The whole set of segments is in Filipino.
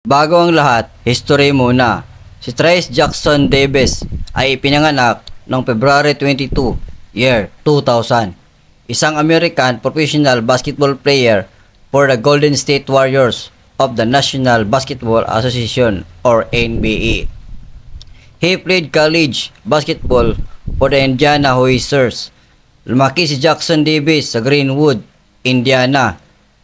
Bago ang lahat, history muna. Si Trayce Jackson Davis ay ipinanganak noong February 22, year 2000. Isang American professional basketball player for the Golden State Warriors of the National Basketball Association or NBA. He played college basketball for the Indiana Hoosiers. Lumaki si Jackson Davis sa Greenwood, Indiana.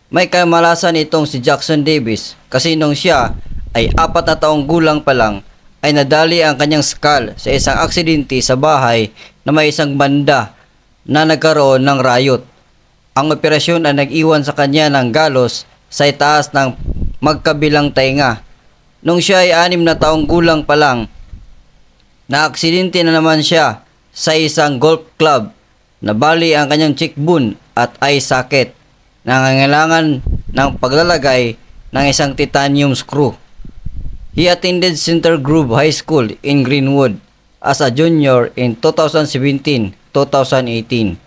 May kamalasan itong si Jackson Davis kasi nung siya ay 4 na taong gulang pa lang ay nadali ang kanyang skull sa isang aksidente sa bahay na may isang banda na nagkaroon ng riot. Ang operasyon ay nag-iwan sa kanya ng galos sa itaas ng magkabilang tainga. Nung siya ay 6 na taong gulang pa lang, na-aksidente na naman siya sa isang golf club. Nabali ang kanyang cheekbone at eye socket. Nangangailangan ng paglalagay ng isang titanium screw. He attended Center Grove High School in Greenwood as a junior in 2017-2018.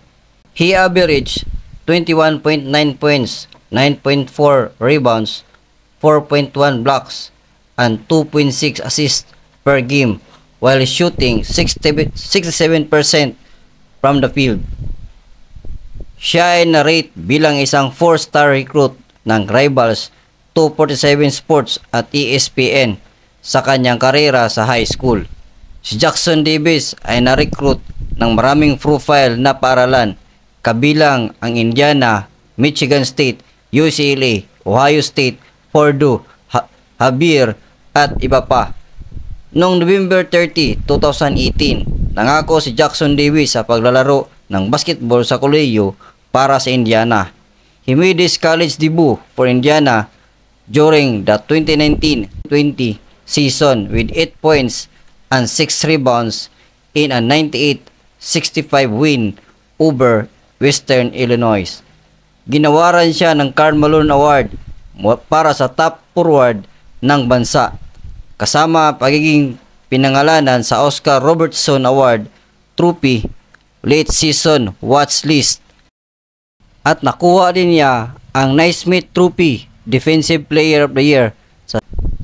He averaged 21.9 points, 9.4 rebounds, 4.1 blocks, and 2.6 assists per game while shooting 67% from the field. Siya ay na-rate bilang isang 4-star recruit ng Rivals 247 Sports at ESPN sa kanyang karera sa high school. Si Jackson Davis ay na-recruit ng maraming profile na paaralan kabilang ang Indiana, Michigan State, UCLA, Ohio State, Purdue, Xavier at iba pa. Noong November 30, 2018, nangako si Jackson Davis sa paglalaro ng basketball sa kolehiyo para sa Indiana. He made his college debut for Indiana during the 2019-20 season with 8 points and 6 rebounds in a 98-65 win over Western Illinois. Ginawaran siya ng Karl Malone Award para sa top forward ng bansa, kasama pagiging pinangalanan sa Oscar Robertson Award trophy late season watch list. At nakuha din niya ang Naismith Trophy Defensive Player of the Year.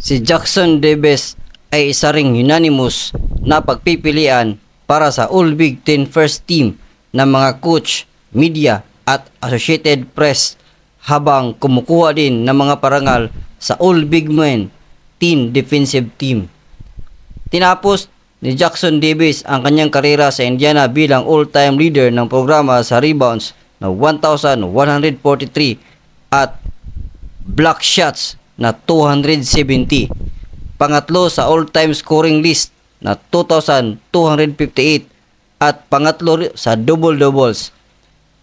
Si Jackson Davis ay isa ring unanimous na pagpipilian para sa All Big Ten First Team ng mga coach, media at Associated Press, habang kumukuha din ng mga parangal sa All Big Men Teen Defensive Team. Tinapos ni Jackson Davis ang kanyang karera sa Indiana bilang all-time leader ng programa sa rebounds na 1,143 at block shots na 270. Pangatlo sa all-time scoring list na 2,258 at pangatlo sa double-doubles.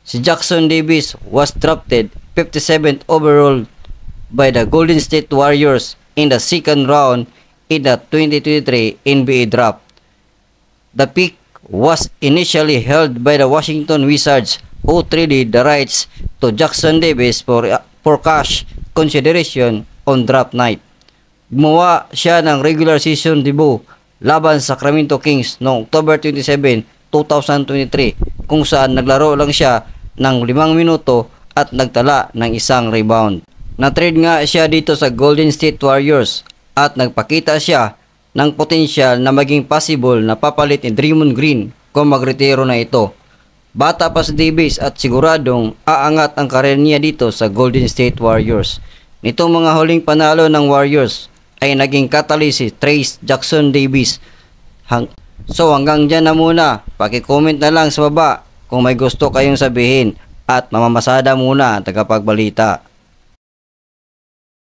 Si Jackson Davis was drafted 57th overall by the Golden State Warriors in the second round in the 2023 NBA draft. The pick was initially held by the Washington Wizards, who traded the rights to Jackson Davis for cash consideration on draft night. Gumawa siya ng regular season debut laban sa Sacramento Kings noong October 27, 2023, kung saan naglaro lang siya ng 5 minuto at nagtala ng isang rebound. Na-trade nga siya dito sa Golden State Warriors at nagpakita siya ng potensyal na maging possible na papalit ni Draymond Green kung magretiro na ito. Bata pa si Davis at siguradong aangat ang karir niya dito sa Golden State Warriors. Nitong mga huling panalo ng Warriors ay naging catalyst si Trayce Jackson Davis. So hanggang dyan na muna. Paki-comment na lang sa baba kung may gusto kayong sabihin at mamamasada muna ang tagapagbalita.